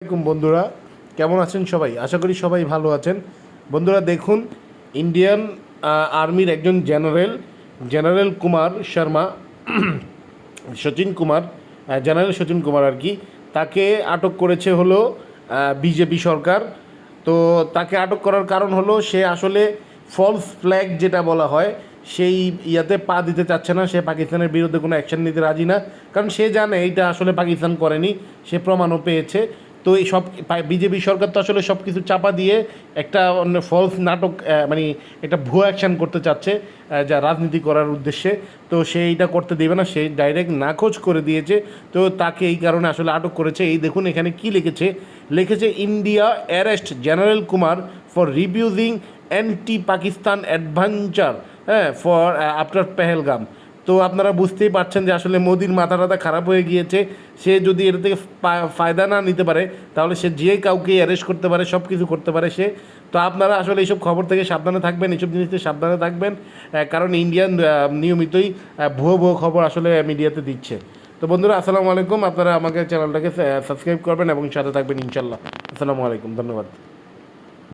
আসসালামাইকুম বন্ধুরা, কেমন আছেন সবাই? আশা করি সবাই ভালো আছেন। বন্ধুরা দেখুন, ইন্ডিয়ান আর্মির একজন জেনারেল কুমার শর্মা, সচিন কুমার, জেনারেল সচিন কুমার আর কি, তাকে আটক করেছে হলো বিজেপি সরকার। তো তাকে আটক করার কারণ হলো সে আসলে ফলস ফ্ল্যাগ যেটা বলা হয় সেই ইয়াতে পা দিতে চাচ্ছে না। সে পাকিস্তানের বিরুদ্ধে কোনো অ্যাকশন নিতে রাজি না, কারণ সে জানে এইটা আসলে পাকিস্তান করেনি, সে প্রমাণও পেয়েছে। তো এই সব বিজেপি সরকার তো আসলে সব কিছু চাপা দিয়ে একটা ফলস নাটক, মানে একটা ভুয়া অ্যাকশন করতে চাচ্ছে, যা রাজনীতি করার উদ্দেশ্যে। তো সে এইটা করতে দেবে না, সে ডাইরেক্ট নাকচ করে দিয়েছে। তো তাকে এই কারণে আসলে আটক করেছে। এই দেখুন এখানে কি লিখেছে India arrest General Kumar for refusing anti Pakistan adventure, হ্যাঁ, ফর আফটার পেহেলগাম। তো আপনারা বুঝতেই পারছেন যে আসলে মোদির মাথা টাথা খারাপ হয়ে গিয়েছে। সে যদি এটা থেকে ফায়দা না নিতে পারে তাহলে সে যে কাউকে অ্যারেস্ট করতে পারে, সব কিছু করতে পারে সে। তো আপনারা আসলে এইসব খবর থেকে সাবধানে থাকবেন, এইসব জিনিস থেকে সাবধানে থাকবেন, কারণ ইন্ডিয়ান নিয়মিতই ভুয়ো খবর আসলে মিডিয়াতে দিচ্ছে। তো বন্ধুরা আসসালামু আলাইকুম, আপনারা আমাকে চ্যানেলটাকে সাবস্ক্রাইব করবেন এবং সাথে থাকবেন ইনশাল্লাহ। আসসালামু আলাইকুম, ধন্যবাদ।